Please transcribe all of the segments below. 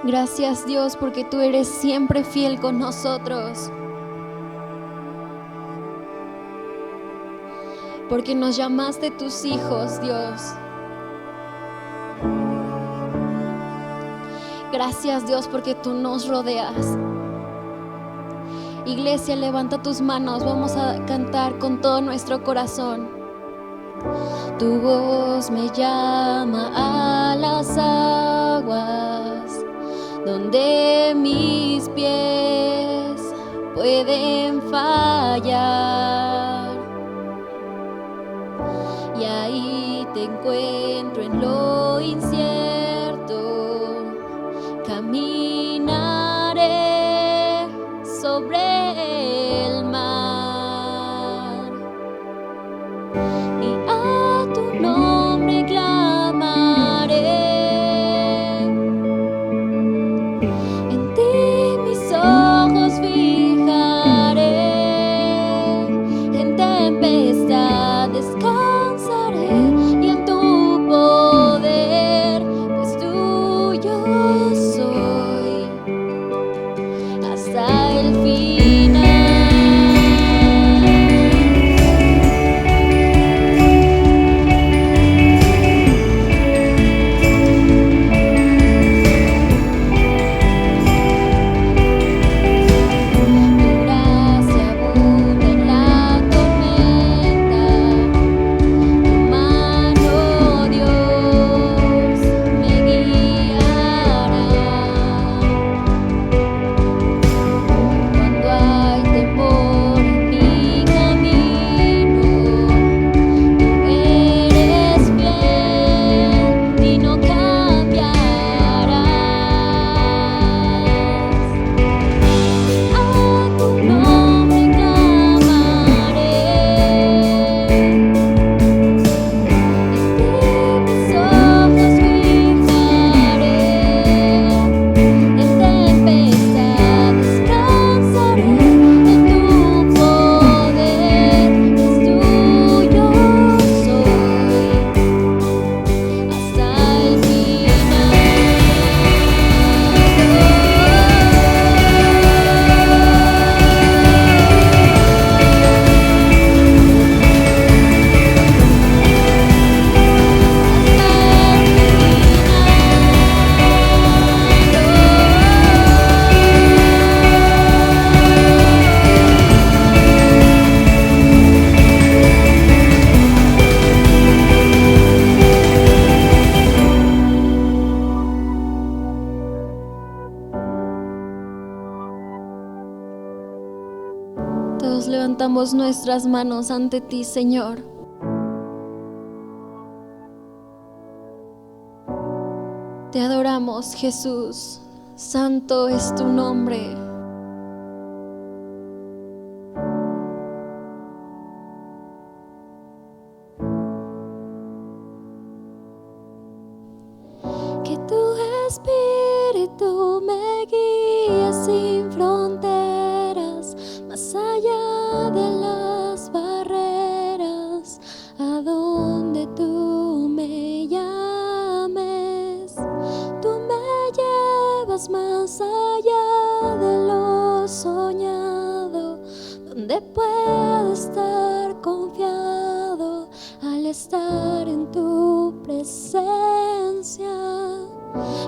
Gracias, Dios, porque tú eres siempre fiel con nosotros. Porque nos llamaste tus hijos, Dios. Gracias, Dios, porque tú nos rodeas. Iglesia, levanta tus manos, vamos a cantar con todo nuestro corazón. Tu voz me llama a las aguas, donde mis pies pueden fallar. Y ahí te encuentro en lo incierto, caminaré sobre el mar y a tu nombre clamaré. En ti mis ojos fijaré, en tempestad descansaré y en tu poder, pues tuyo soy hasta el final. Tu gracia abunda en la tormenta, tu mano, Dios, me guiará. Cuando hay temor en mi camino, tú eres fiel y no cambiarás. A tu nombre clamaré, en ti mis ojos fijaré, en tempestad descansaré, en tu poder, pues tuyo soy hasta el Todos levantamos nuestras manos ante ti, Señor. Te adoramos, Jesús. Santo es tu nombre. Que tu espíritu me guíe sin fronteras, más allá de las barreras, a donde tú me llames. Tú me llevas más allá de lo soñado, donde puedo estar confiado al estar en tu presencia.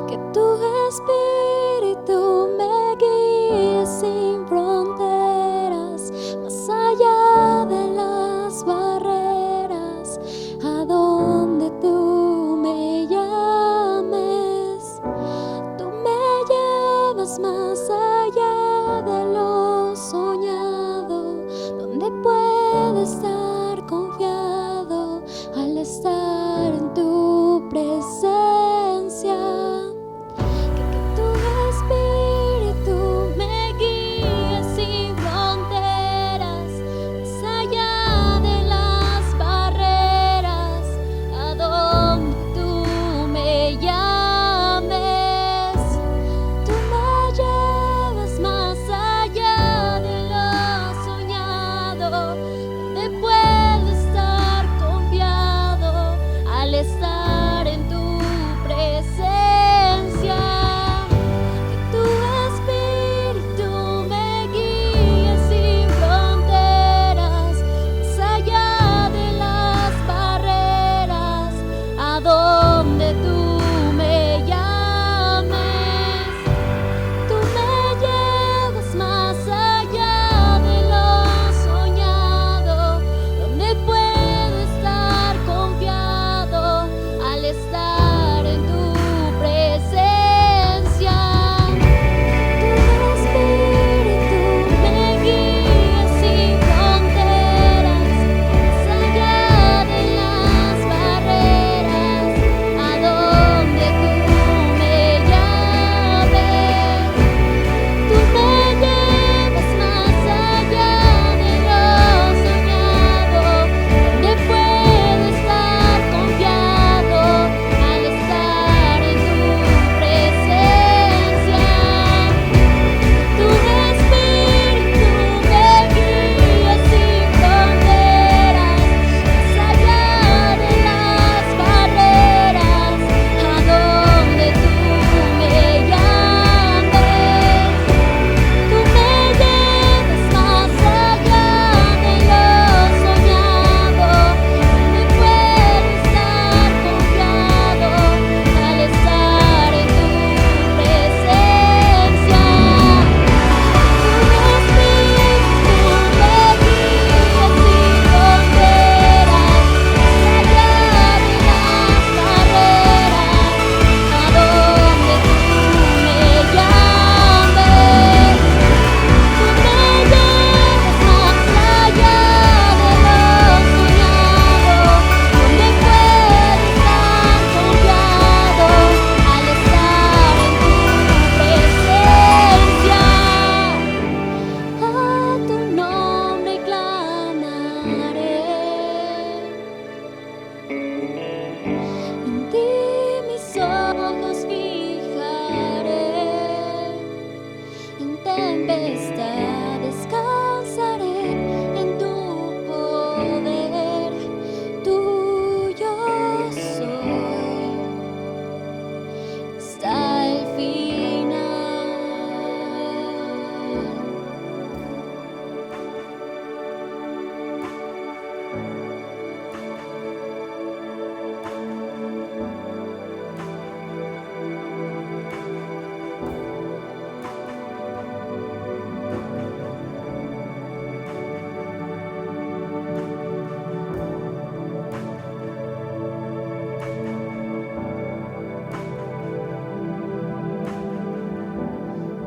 Que tu espíritu me guíe sin fronteras, más allá de las barreras, a donde tú me llames. Tú me llevas más allá de lo soñado, donde tempestad, descansaré en tu poder. Tuyo soy hasta el final.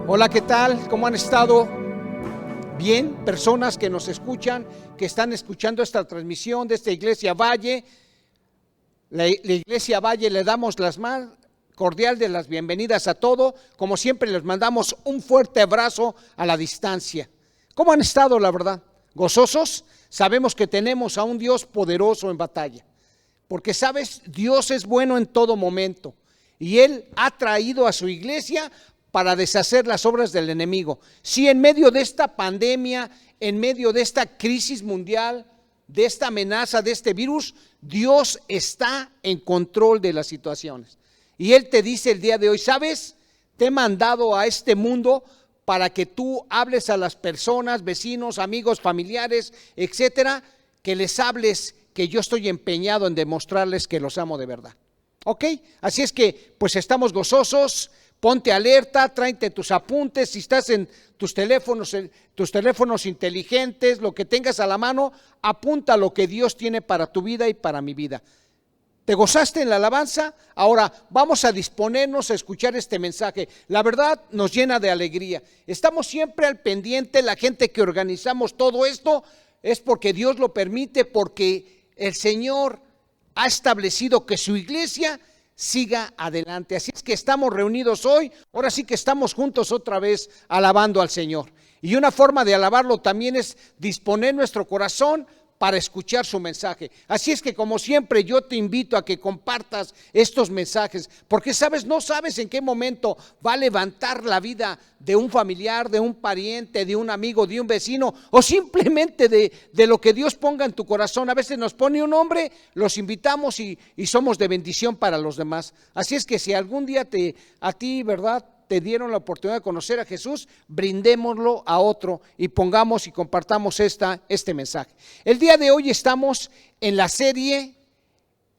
Hola, ¿qué tal? ¿Cómo han estado? Bien, personas que nos escuchan, que están escuchando esta transmisión de esta Iglesia Valle. La Iglesia Valle, le damos las más cordial de las bienvenidas a todo. Como siempre, les mandamos un fuerte abrazo a la distancia. ¿Cómo han estado, la verdad? ¿Gozosos? Sabemos que tenemos a un Dios poderoso en batalla. Porque, ¿sabes? Dios es bueno en todo momento. Y Él ha traído a su iglesia para deshacer las obras del enemigo. Si en medio de esta pandemia, en medio de esta crisis mundial, de esta amenaza, de este virus, Dios está en control de las situaciones. Y Él te dice el día de hoy, ¿sabes? Te he mandado a este mundo para que tú hables a las personas, vecinos, amigos, familiares, etcétera, que les hables que yo estoy empeñado en demostrarles que los amo de verdad. ¿Ok? Así es que, pues estamos gozosos. Ponte alerta, tráete tus apuntes, si estás en tus teléfonos inteligentes, lo que tengas a la mano, apunta lo que Dios tiene para tu vida y para mi vida. ¿Te gozaste en la alabanza? Ahora vamos a disponernos a escuchar este mensaje. La verdad nos llena de alegría. Estamos siempre al pendiente, la gente que organizamos todo esto es porque Dios lo permite, porque el Señor ha establecido que su iglesia siga adelante. Así es que estamos reunidos hoy, ahora sí que estamos juntos otra vez alabando al Señor. Y una forma de alabarlo también es disponer nuestro corazón para escuchar su mensaje. Así es que, como siempre, yo te invito a que compartas estos mensajes, porque sabes, no sabes en qué momento va a levantar la vida de un familiar, de un pariente, de un amigo, de un vecino, o simplemente de lo que Dios ponga en tu corazón. A veces nos pone un nombre, los invitamos y somos de bendición para los demás. Así es que si algún día a ti, ¿verdad?, te dieron la oportunidad de conocer a Jesús, brindémoslo a otro y pongamos y compartamos este mensaje. El día de hoy estamos en la serie,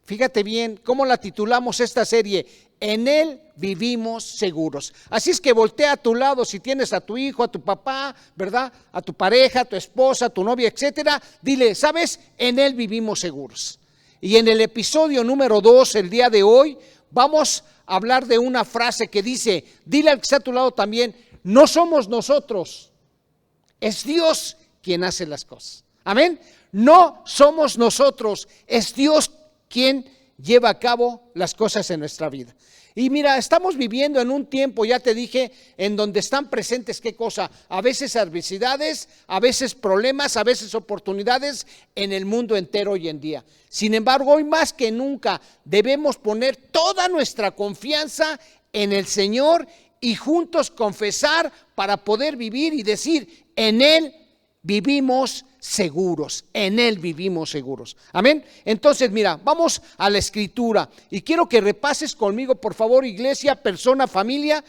fíjate bien cómo la titulamos esta serie: En Él vivimos seguros. Así es que voltea a tu lado, si tienes a tu hijo, a tu papá, ¿verdad?, a tu pareja, a tu esposa, a tu novia, etcétera, dile, ¿sabes? En Él vivimos seguros. Y en el episodio número 2, el día de hoy, vamos a hablar de una frase que dice, dile al que está a tu lado también, no somos nosotros, es Dios quien hace las cosas. Amén. No somos nosotros, es Dios quien lleva a cabo las cosas en nuestra vida. Y mira, estamos viviendo en un tiempo, ya te dije, en donde están presentes, ¿qué cosa? A veces adversidades, a veces problemas, a veces oportunidades en el mundo entero hoy en día. Sin embargo, hoy más que nunca debemos poner toda nuestra confianza en el Señor y juntos confesar para poder vivir y decir, en Él vivimos seguros, en Él vivimos seguros. Amén. Entonces, mira, vamos a la escritura y quiero que repases conmigo, por favor, iglesia, persona, familia,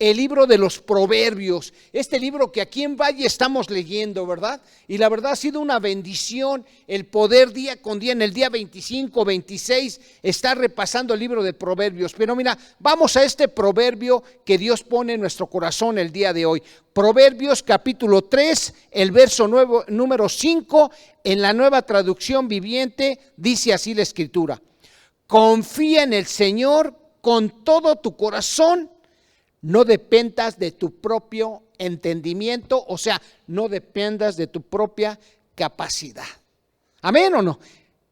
el libro de los Proverbios, este libro que aquí en Valle estamos leyendo, ¿verdad? Y la verdad ha sido una bendición el poder día con día, en el día 25, 26, estar repasando el libro de Proverbios. Pero mira, vamos a este proverbio que Dios pone en nuestro corazón el día de hoy. Proverbios capítulo 3, el verso número 5, en la Nueva Traducción Viviente, dice así la escritura: confía en el Señor con todo tu corazón, no dependas de tu propio entendimiento, o sea, no dependas de tu propia capacidad. ¿Amén o no?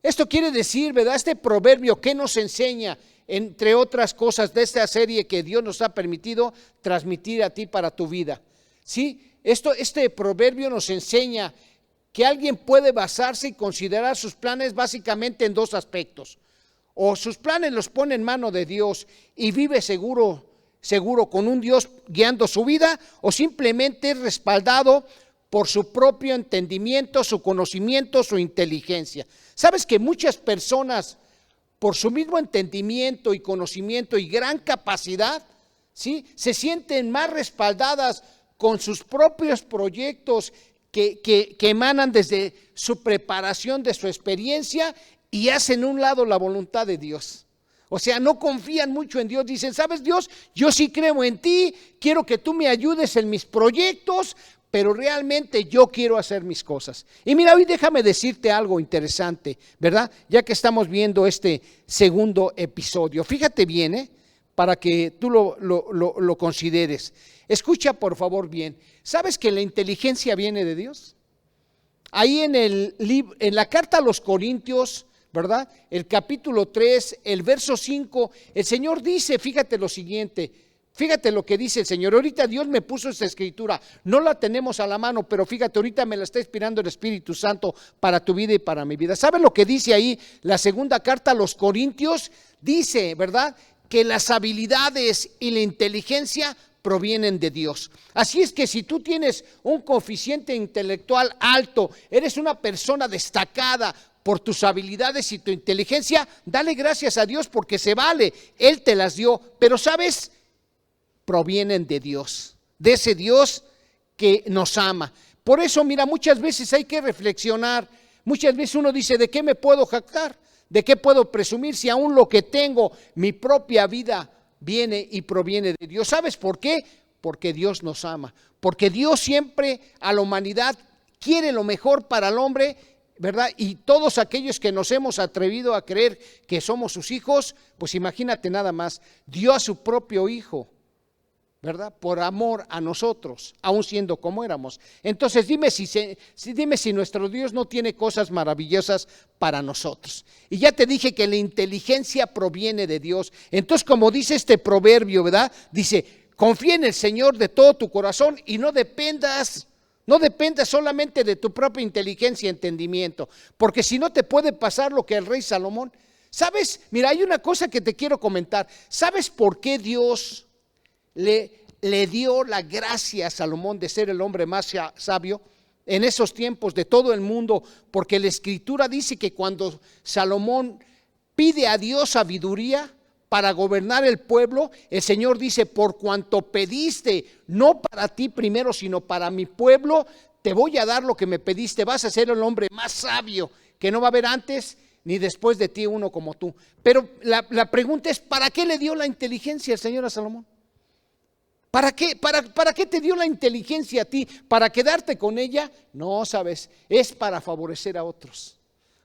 Esto quiere decir, ¿verdad? Este proverbio, ¿qué nos enseña? Entre otras cosas de esta serie que Dios nos ha permitido transmitir a ti para tu vida. ¿Sí? Este proverbio nos enseña que alguien puede basarse y considerar sus planes básicamente en dos aspectos. O sus planes los pone en mano de Dios y vive seguro, seguro con un Dios guiando su vida, o simplemente es respaldado por su propio entendimiento, su conocimiento, su inteligencia. ¿Sabes que muchas personas, por su mismo entendimiento y conocimiento y gran capacidad, ¿sí?, se sienten más respaldadas con sus propios proyectos que emanan desde su preparación, de su experiencia, y hacen a un lado la voluntad de Dios? O sea, no confían mucho en Dios. Dicen, ¿sabes, Dios? Yo sí creo en ti, quiero que tú me ayudes en mis proyectos, pero realmente yo quiero hacer mis cosas. Y mira, hoy déjame decirte algo interesante, ¿verdad? Ya que estamos viendo este segundo episodio. Fíjate bien, para que tú lo consideres. Escucha por favor bien. ¿Sabes que la inteligencia viene de Dios? Ahí en la carta a los Corintios, ¿verdad? El capítulo 3, el verso 5, el Señor dice, fíjate lo siguiente, fíjate lo que dice el Señor. Ahorita Dios me puso esta escritura, no la tenemos a la mano, pero fíjate, ahorita me la está inspirando el Espíritu Santo para tu vida y para mi vida. ¿Sabes lo que dice ahí la segunda carta a los Corintios? Dice, ¿verdad?, que las habilidades y la inteligencia provienen de Dios. Así es que si tú tienes un coeficiente intelectual alto, eres una persona destacada por tus habilidades y tu inteligencia, dale gracias a Dios porque se vale, Él te las dio, pero ¿sabes? Provienen de Dios, de ese Dios que nos ama. Por eso, mira, muchas veces hay que reflexionar, muchas veces uno dice, ¿de qué me puedo jactar? ¿De qué puedo presumir si aún lo que tengo, mi propia vida, viene y proviene de Dios? ¿Sabes por qué? Porque Dios nos ama, porque Dios siempre a la humanidad quiere lo mejor para el hombre, ¿verdad? Y todos aquellos que nos hemos atrevido a creer que somos sus hijos, pues imagínate nada más, dio a su propio hijo, ¿verdad?, por amor a nosotros, aun siendo como éramos. Entonces dime si nuestro Dios no tiene cosas maravillosas para nosotros. Y ya te dije que la inteligencia proviene de Dios. Entonces, como dice este proverbio, ¿verdad?, dice, confía en el Señor de todo tu corazón y no dependas solamente de tu propia inteligencia y entendimiento, porque si no te puede pasar lo que el rey Salomón. ¿Sabes? Mira, hay una cosa que te quiero comentar. ¿Sabes por qué Dios le dio la gracia a Salomón de ser el hombre más sabio en esos tiempos de todo el mundo? Porque la Escritura dice que cuando Salomón pide a Dios sabiduría para gobernar el pueblo, el Señor dice, por cuanto pediste, no para ti primero, sino para mi pueblo, te voy a dar lo que me pediste, vas a ser el hombre más sabio, que no va a haber antes ni después de ti uno como tú. Pero la pregunta es, ¿para qué le dio la inteligencia el Señor a Salomón? ¿Para qué? ¿Para qué te dio la inteligencia a ti? ¿Para quedarte con ella? No, sabes, es para favorecer a otros.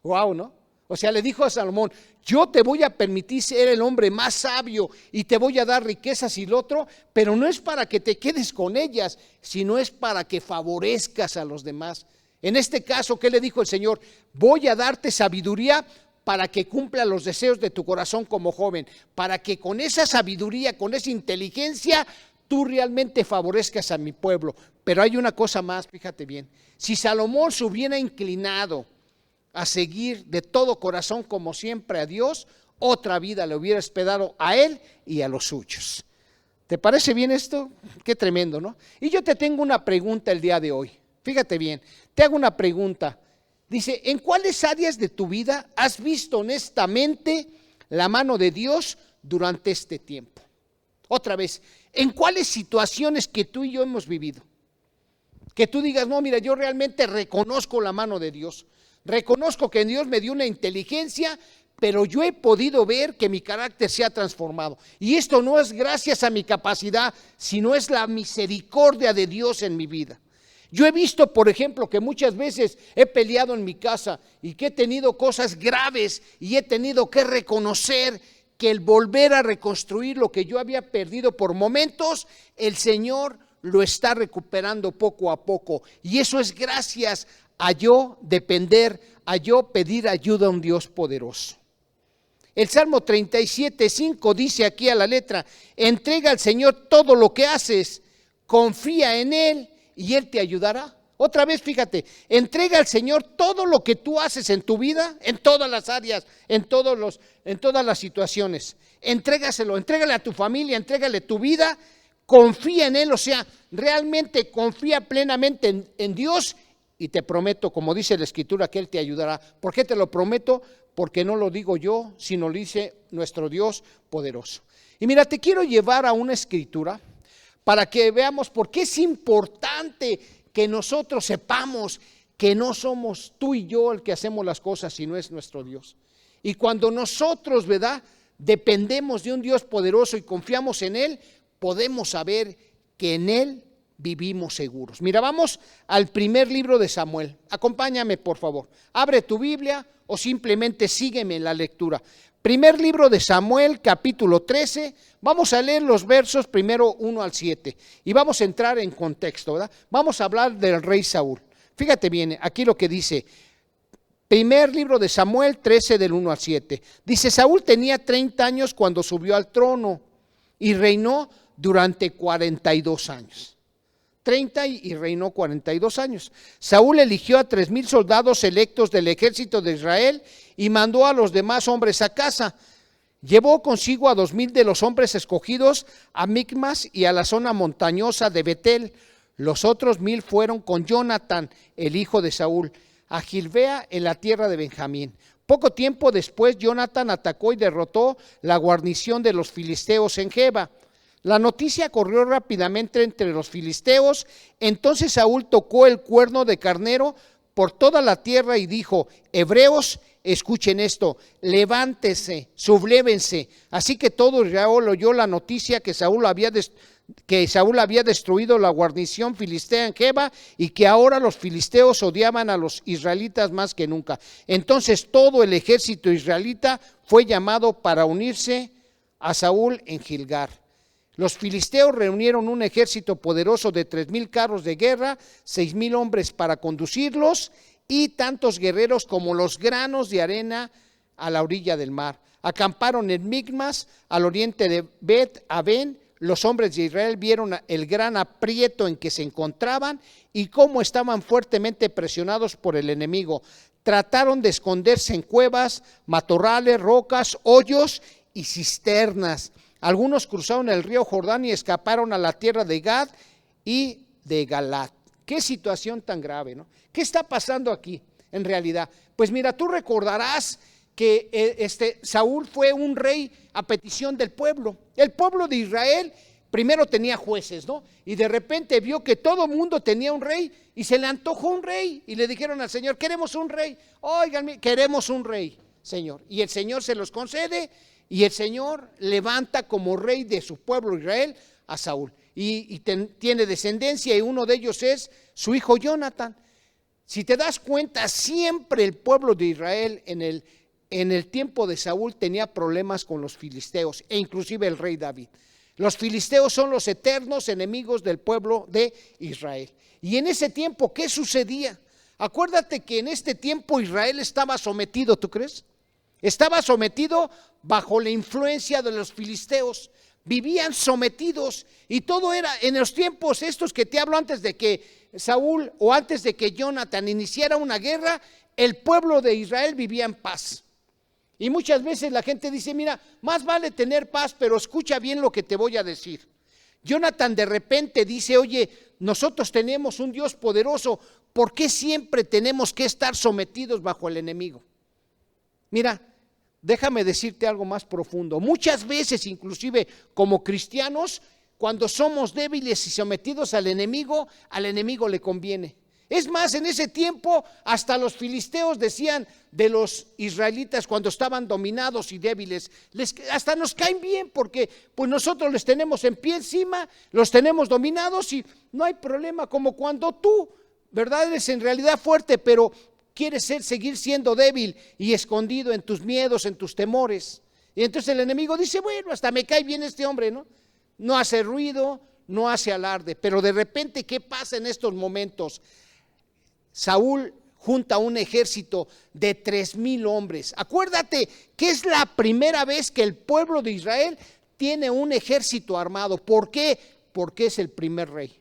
Wow, ¿no? O sea, le dijo a Salomón, yo te voy a permitir ser el hombre más sabio y te voy a dar riquezas y lo otro, pero no es para que te quedes con ellas, sino es para que favorezcas a los demás. En este caso, ¿qué le dijo el Señor? Voy a darte sabiduría para que cumpla los deseos de tu corazón como joven, para que con esa sabiduría, con esa inteligencia, tú realmente favorezcas a mi pueblo. Pero hay una cosa más, fíjate bien, si Salomón se hubiera inclinado a seguir de todo corazón como siempre a Dios, otra vida le hubiera esperado a él y a los suyos. ¿Te parece bien esto? Qué tremendo, ¿no? Y yo te tengo una pregunta el día de hoy. Fíjate bien, te hago una pregunta. Dice, ¿en cuáles áreas de tu vida has visto honestamente la mano de Dios durante este tiempo? Otra vez, ¿en cuáles situaciones que tú y yo hemos vivido? Que tú digas, no, mira, yo realmente reconozco la mano de Dios. Reconozco que Dios me dio una inteligencia, pero yo he podido ver que mi carácter se ha transformado. Y esto no es gracias a mi capacidad, sino es la misericordia de Dios en mi vida. Yo he visto, por ejemplo, que muchas veces he peleado en mi casa y que he tenido cosas graves y he tenido que reconocer que el volver a reconstruir lo que yo había perdido por momentos, el Señor lo está recuperando poco a poco. Y eso es gracias a yo depender, a yo pedir ayuda a un Dios poderoso. El Salmo 37:5 dice aquí a la letra, entrega al Señor todo lo que haces, confía en Él y Él te ayudará. Otra vez, fíjate, entrega al Señor todo lo que tú haces en tu vida, en todas las áreas, en todas las situaciones. entrégaselo, entrégale a tu familia, entrégale tu vida, confía en Él, o sea, realmente confía plenamente en Dios y te prometo, como dice la Escritura, que Él te ayudará. ¿Por qué te lo prometo? Porque no lo digo yo, sino lo dice nuestro Dios poderoso. Y mira, te quiero llevar a una escritura para que veamos por qué es importante que nosotros sepamos que no somos tú y yo el que hacemos las cosas, sino es nuestro Dios. Y cuando nosotros, ¿verdad?, dependemos de un Dios poderoso y confiamos en Él, podemos saber que en Él vivimos seguros. Mira, vamos al primer libro de Samuel. Acompáñame, por favor. Abre tu Biblia o simplemente sígueme en la lectura. Primer libro de Samuel, capítulo 13. Vamos a leer los versos primero 1 al 7 y vamos a entrar en contexto, ¿verdad? Vamos a hablar del rey Saúl. Fíjate bien, aquí lo que dice. Primer libro de Samuel 13 del 1 al 7. Dice, Saúl tenía 30 años cuando subió al trono y reinó durante 42 años. 30 y reinó 42 años. Saúl eligió a 3,000 soldados electos del ejército de Israel y mandó a los demás hombres a casa. Llevó consigo a 2,000 de los hombres escogidos a Micmas y a la zona montañosa de Betel. Los otros 1,000 fueron con Jonatán, el hijo de Saúl, a Gilbea en la tierra de Benjamín. Poco tiempo después, Jonatán atacó y derrotó la guarnición de los filisteos en Geba. La noticia corrió rápidamente entre los filisteos. Entonces Saúl tocó el cuerno de carnero por toda la tierra y dijo: hebreos, escuchen esto, levántese, sublévense. Así que todo Israel oyó la noticia que Saúl había destruido la guarnición filistea en Geba y que ahora los filisteos odiaban a los israelitas más que nunca. Entonces todo el ejército israelita fue llamado para unirse a Saúl en Gilgal. Los filisteos reunieron un ejército poderoso de 3,000 carros de guerra, 6,000 hombres para conducirlos y tantos guerreros como los granos de arena a la orilla del mar. Acamparon en Micmas, al oriente de Bet-Aven. Los hombres de Israel vieron el gran aprieto en que se encontraban y cómo estaban fuertemente presionados por el enemigo. Trataron de esconderse en cuevas, matorrales, rocas, hoyos y cisternas. Algunos cruzaron el río Jordán y escaparon a la tierra de Gad y de Galat. Qué situación tan grave, ¿no? ¿Qué está pasando aquí en realidad? Pues mira, tú recordarás que Saúl fue un rey a petición del pueblo. El pueblo de Israel primero tenía jueces, ¿no? Y de repente vio que todo mundo tenía un rey y se le antojó un rey y le dijeron al Señor: queremos un rey. Oigan, queremos un rey, Señor. Y el Señor se los concede y el Señor levanta como rey de su pueblo Israel a Saúl. Y tiene descendencia y uno de ellos es su hijo Jonatán. Si te das cuenta, siempre el pueblo de Israel en el tiempo de Saúl tenía problemas con los filisteos e inclusive el rey David. Los filisteos son los eternos enemigos del pueblo de Israel. Y en ese tiempo, ¿qué sucedía? Acuérdate que en este tiempo Israel estaba sometido, ¿tú crees? Estaba sometido bajo la influencia de los filisteos. Vivían sometidos y todo era en los tiempos estos que te hablo, antes de que Saúl o antes de que Jonatán iniciara una guerra, el pueblo de Israel vivía en paz. Y muchas veces la gente dice: mira, más vale tener paz, pero escucha bien lo que te voy a decir. Jonatán de repente dice: oye, nosotros tenemos un Dios poderoso, ¿por qué siempre tenemos que estar sometidos bajo el enemigo? Mira, déjame decirte algo más profundo. Muchas veces, inclusive como cristianos, cuando somos débiles y sometidos al enemigo le conviene. Es más, en ese tiempo hasta los filisteos decían de los israelitas cuando estaban dominados y débiles, hasta nos caen bien porque pues nosotros les tenemos en pie encima, los tenemos dominados y no hay problema, como cuando tú, ¿verdad?, eres en realidad fuerte, pero quieres seguir siendo débil y escondido en tus miedos, en tus temores. Y entonces el enemigo dice: bueno, hasta me cae bien este hombre, ¿no? No hace ruido, no hace alarde. Pero de repente, ¿qué pasa en estos momentos? Saúl junta un ejército de 3,000 hombres. Acuérdate que es la primera vez que el pueblo de Israel tiene un ejército armado. ¿Por qué? Porque es el primer rey,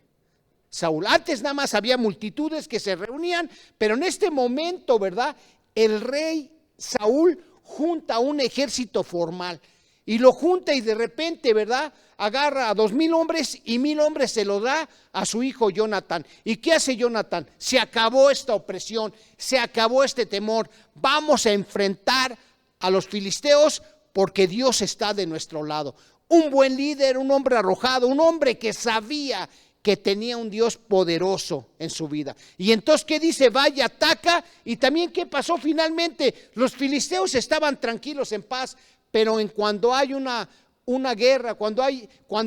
Saúl. Antes nada más había multitudes que se reunían, pero en este momento, ¿verdad?, el rey Saúl junta un ejército formal. y lo junta y de repente, ¿verdad? Agarra a 2,000 hombres y 1,000 hombres se lo da a su hijo Jonatán. ¿Y qué hace Jonatán? Se acabó esta opresión, se acabó este temor. Vamos a enfrentar a los filisteos porque Dios está de nuestro lado. Un buen líder, un hombre arrojado, un hombre que sabía que tenía un Dios poderoso en su vida. Y entonces, ¿qué dice? Vaya, ataca. Y también, ¿qué pasó finalmente? Los filisteos estaban tranquilos, en paz, pero en cuando hay una guerra, cuando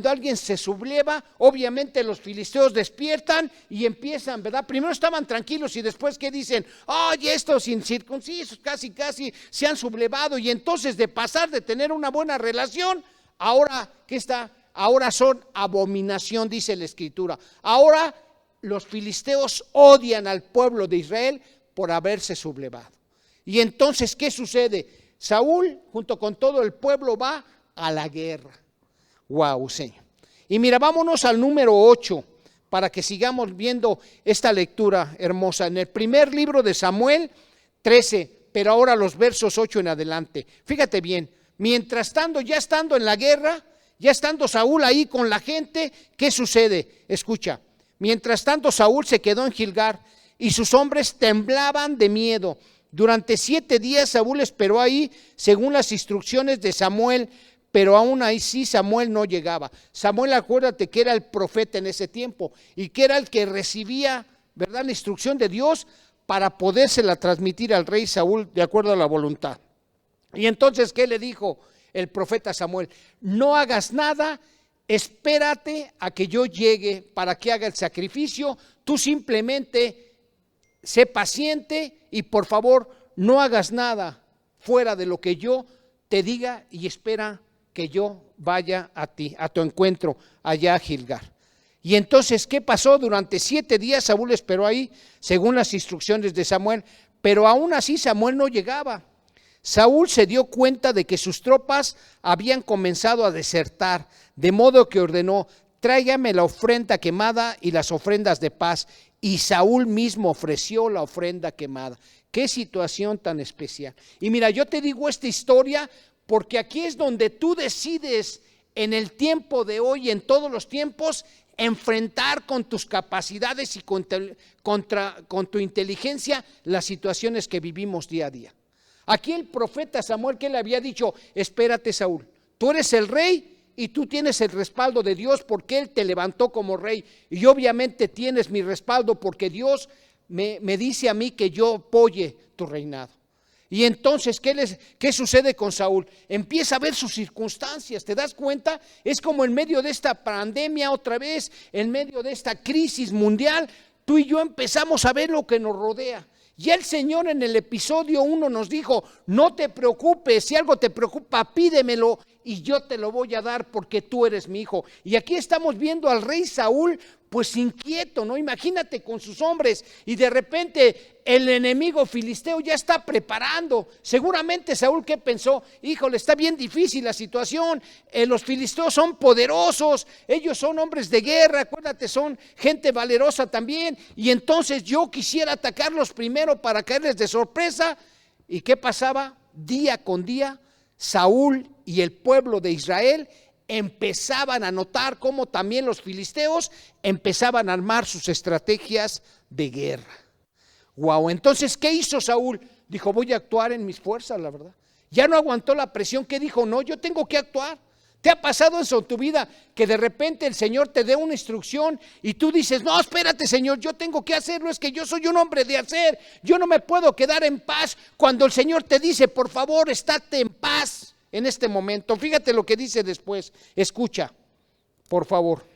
alguien se subleva, obviamente los filisteos despiertan y empiezan, ¿verdad? Primero estaban tranquilos y después, ¿qué dicen? Oye, estos incircuncisos casi se han sublevado, y entonces de pasar de tener una buena relación, ahora, ¿qué está? Ahora son abominación, dice la Escritura. Ahora los filisteos odian al pueblo de Israel por haberse sublevado. Y entonces, ¿qué sucede? Saúl, junto con todo el pueblo, va a la guerra. Wow, Señor. Y mira, vámonos al número 8 para que sigamos viendo esta lectura hermosa. En el primer libro de Samuel 13, pero ahora los versos 8 en adelante. Fíjate bien, mientras tanto, ya estando en la guerra, ya estando Saúl ahí con la gente, ¿qué sucede? Escucha, mientras tanto Saúl se quedó en Gilgal y sus hombres temblaban de miedo. Durante 7 días Saúl esperó ahí según las instrucciones de Samuel, pero aún ahí sí Samuel no llegaba. Samuel, acuérdate que era el profeta en ese tiempo y que era el que recibía, ¿verdad?, la instrucción de Dios para podérsela transmitir al rey Saúl de acuerdo a la voluntad. Y entonces, ¿qué le dijo el profeta Samuel? No hagas nada, espérate a que yo llegue para que haga el sacrificio, tú simplemente sé paciente y por favor no hagas nada fuera de lo que yo te diga y espera que yo vaya a ti, a tu encuentro allá a Gilgal. Y entonces, ¿qué pasó? Durante 7 días Saúl esperó ahí, según las instrucciones de Samuel, pero aún así Samuel no llegaba. Saúl se dio cuenta de que sus tropas habían comenzado a desertar, de modo que ordenó: tráigame la ofrenda quemada y las ofrendas de paz. Y Saúl mismo ofreció la ofrenda quemada. Qué situación tan especial. Y mira, yo te digo esta historia porque aquí es donde tú decides en el tiempo de hoy, en todos los tiempos, enfrentar con tus capacidades y con tu inteligencia las situaciones que vivimos día a día. Aquí el profeta Samuel, ¿qué le había dicho? Espérate, Saúl, tú eres el rey y tú tienes el respaldo de Dios porque Él te levantó como rey, y obviamente tienes mi respaldo porque Dios me dice a mí que yo apoye tu reinado. Y entonces, ¿qué sucede con Saúl? Empieza a ver sus circunstancias, ¿te das cuenta? Es como en medio de esta pandemia otra vez, en medio de esta crisis mundial, tú y yo empezamos a ver lo que nos rodea. Y el Señor en el episodio 1 nos dijo: no te preocupes, si algo te preocupa, pídemelo y yo te lo voy a dar porque tú eres mi hijo. Y aquí estamos viendo al rey Saúl pues inquieto, ¿no? Imagínate con sus hombres y de repente el enemigo filisteo ya está preparando. Seguramente Saúl, ¿qué pensó? Híjole, está bien difícil la situación, los filisteos son poderosos, ellos son hombres de guerra, acuérdate, son gente valerosa también, y entonces yo quisiera atacarlos primero para caerles de sorpresa. ¿Y qué pasaba? Día con día, Saúl y el pueblo de Israel empezaban a notar cómo también los filisteos empezaban a armar sus estrategias de guerra. Wow, entonces, ¿qué hizo Saúl? Dijo: voy a actuar en mis fuerzas, la verdad. Ya no aguantó la presión, que dijo: no, yo tengo que actuar. ¿Te ha pasado eso en tu vida? Que de repente el Señor te dé una instrucción y tú dices: no, espérate, Señor, yo tengo que hacerlo, es que yo soy un hombre de hacer, yo no me puedo quedar en paz cuando el Señor te dice: por favor, estate en paz en este momento. Fíjate lo que dice después, escucha, por favor.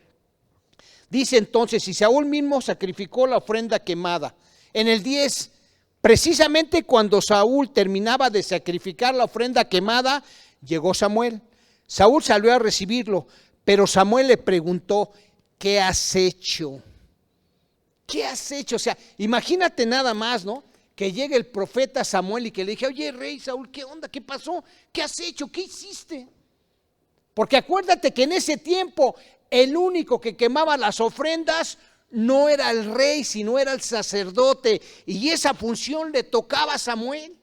Dice entonces: y Saúl mismo sacrificó la ofrenda quemada. En el 10, precisamente cuando Saúl terminaba de sacrificar la ofrenda quemada, llegó Samuel. Saúl salió a recibirlo, pero Samuel le preguntó: ¿qué has hecho? ¿Qué has hecho? O sea, imagínate nada más, ¿no? Que llegue el profeta Samuel y que le dije: oye, rey Saúl, ¿qué onda? ¿Qué pasó? ¿Qué has hecho? ¿Qué hiciste? Porque acuérdate que en ese tiempo el único que quemaba las ofrendas no era el rey, sino era el sacerdote, y esa función le tocaba a Samuel.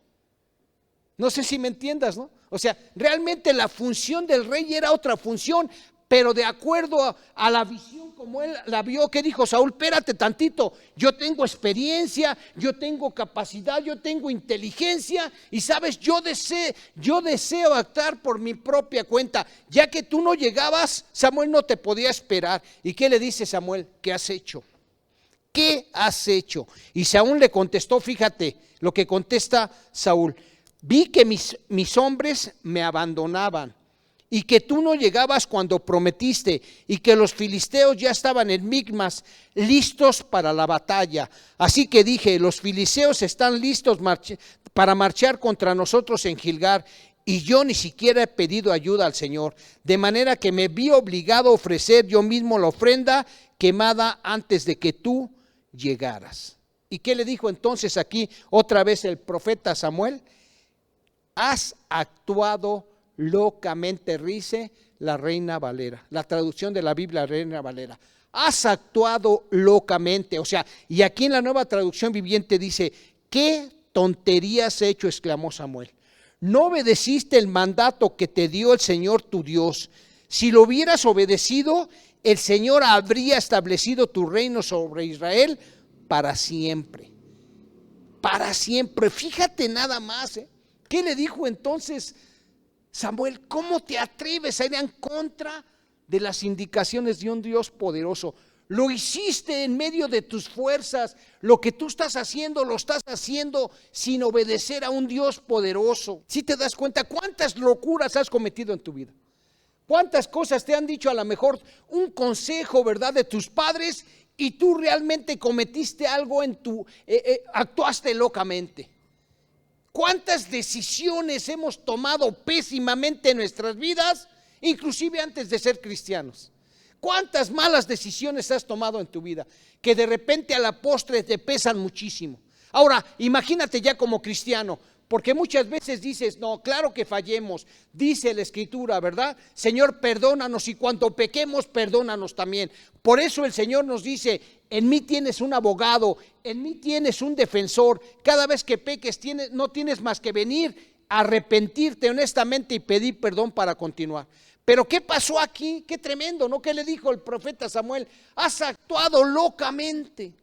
No sé si me entiendas, ¿no? O sea, realmente la función del rey era otra función, pero de acuerdo a la visión como él la vio, ¿qué dijo Saúl? Espérate tantito, yo tengo experiencia, yo tengo capacidad, yo tengo inteligencia y sabes, yo deseo actuar por mi propia cuenta. Ya que tú no llegabas, Samuel no te podía esperar. ¿Y qué le dice Samuel? ¿Qué has hecho? ¿Qué has hecho? Y Saúl le contestó, fíjate lo que contesta Saúl: vi que mis hombres me abandonaban y que tú no llegabas cuando prometiste y que los filisteos ya estaban en Micmas listos para la batalla. Así que dije, los filisteos están listos para marchar contra nosotros en Gilgal, y yo ni siquiera he pedido ayuda al Señor, de manera que me vi obligado a ofrecer yo mismo la ofrenda quemada antes de que tú llegaras. ¿Y qué le dijo entonces aquí otra vez el profeta Samuel? Has actuado locamente, dice la Reina Valera, la traducción de la Biblia Reina Valera. Has actuado locamente, o sea, y aquí en la Nueva Traducción Viviente dice, ¿qué tonterías has hecho?, exclamó Samuel. No obedeciste el mandato que te dio el Señor tu Dios. Si lo hubieras obedecido, el Señor habría establecido tu reino sobre Israel para siempre. Para siempre. Fíjate nada más, ¿Qué le dijo entonces Samuel? ¿Cómo te atreves a ir en contra de las indicaciones de un Dios poderoso? Lo hiciste en medio de tus fuerzas. Lo que tú estás haciendo, lo estás haciendo sin obedecer a un Dios poderoso. Si te das cuenta, ¿cuántas locuras has cometido en tu vida? ¿Cuántas cosas te han dicho a lo mejor un consejo, verdad, de tus padres, y tú realmente cometiste algo actuaste locamente? ¿Cuántas decisiones hemos tomado pésimamente en nuestras vidas, inclusive antes de ser cristianos? ¿Cuántas malas decisiones has tomado en tu vida que de repente a la postre te pesan muchísimo? Ahora, imagínate ya como cristiano, porque muchas veces dices, no, claro que fallemos, dice la Escritura, ¿verdad? Señor, perdónanos, y cuando pequemos, perdónanos también. Por eso el Señor nos dice, en mí tienes un abogado, en mí tienes un defensor. Cada vez que peques no tienes más que venir, arrepentirte honestamente y pedir perdón para continuar. Pero ¿qué pasó aquí? Qué tremendo, ¿no? ¿Qué le dijo el profeta Samuel? Has actuado locamente.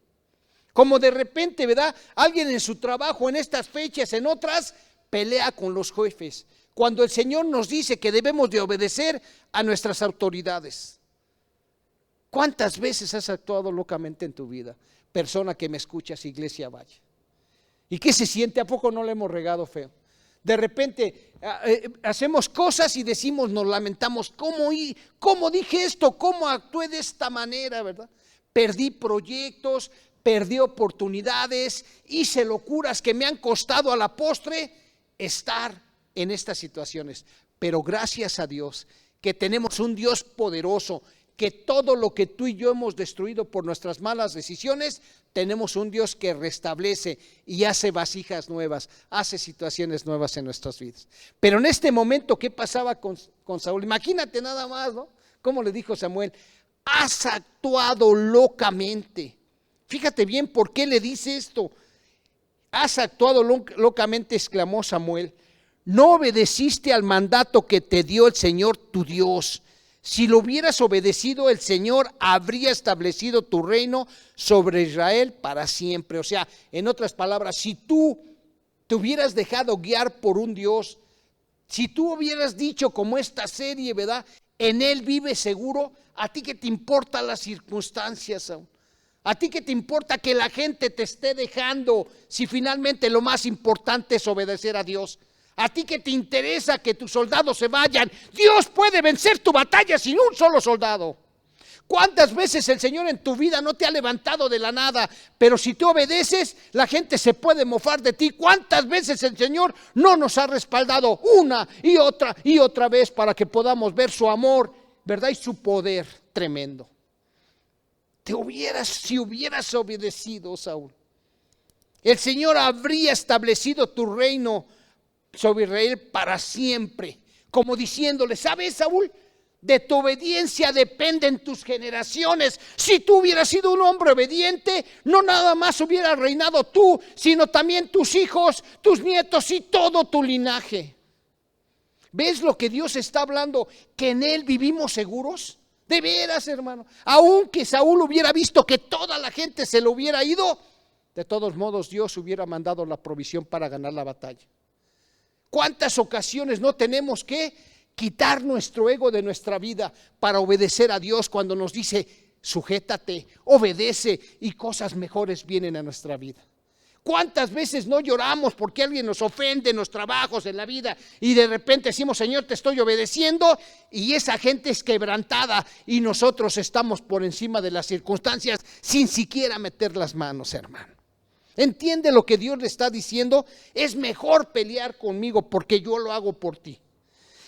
Como de repente, ¿verdad? Alguien en su trabajo, en estas fechas, en otras, pelea con los jefes, cuando el Señor nos dice que debemos de obedecer a nuestras autoridades. ¿Cuántas veces has actuado locamente en tu vida? Persona que me escuchas, Iglesia Valle. ¿Y qué se siente? ¿A poco no le hemos regado feo? De repente hacemos cosas y decimos, nos lamentamos, ¿cómo dije esto? ¿Cómo actué de esta manera, verdad? Perdí proyectos, perdí oportunidades, hice locuras que me han costado a la postre estar en estas situaciones. Pero gracias a Dios que tenemos un Dios poderoso, que todo lo que tú y yo hemos destruido por nuestras malas decisiones, tenemos un Dios que restablece y hace vasijas nuevas, hace situaciones nuevas en nuestras vidas. Pero en este momento, ¿qué pasaba con Saúl? Imagínate nada más, ¿no? ¿Cómo le dijo Samuel? Has actuado locamente. Fíjate bien por qué le dice esto. Has actuado locamente, exclamó Samuel. No obedeciste al mandato que te dio el Señor tu Dios. Si lo hubieras obedecido, el Señor habría establecido tu reino sobre Israel para siempre. O sea, en otras palabras, si tú te hubieras dejado guiar por un Dios, si tú hubieras dicho como esta serie, ¿verdad? En Él vive seguro. ¿A ti qué te importan las circunstancias aún? ¿A ti qué te importa que la gente te esté dejando si finalmente lo más importante es obedecer a Dios? ¿A ti qué te interesa que tus soldados se vayan? Dios puede vencer tu batalla sin un solo soldado. ¿Cuántas veces el Señor en tu vida no te ha levantado de la nada? Pero si tú obedeces, la gente se puede mofar de ti. ¿Cuántas veces el Señor no nos ha respaldado una y otra vez para que podamos ver su amor, ¿verdad? Y su poder tremendo. Si hubieras obedecido, Saúl, el Señor habría establecido tu reino sobre Israel para siempre, como diciéndole, ¿sabes, Saúl? De tu obediencia dependen tus generaciones. Si tú hubieras sido un hombre obediente, no nada más hubiera reinado tú, sino también tus hijos, tus nietos y todo tu linaje. ¿Ves lo que Dios está hablando? Que en Él vivimos seguros. De veras, hermano. Aunque Saúl hubiera visto que toda la gente se lo hubiera ido, de todos modos Dios hubiera mandado la provisión para ganar la batalla. ¿Cuántas ocasiones no tenemos que quitar nuestro ego de nuestra vida para obedecer a Dios cuando nos dice, sujétate, obedece y cosas mejores vienen a nuestra vida? ¿Cuántas veces no lloramos porque alguien nos ofende en los trabajos, en la vida, y de repente decimos, Señor, te estoy obedeciendo, y esa gente es quebrantada y nosotros estamos por encima de las circunstancias sin siquiera meter las manos, hermano? ¿Entiende lo que Dios le está diciendo? Es mejor pelear conmigo porque yo lo hago por ti.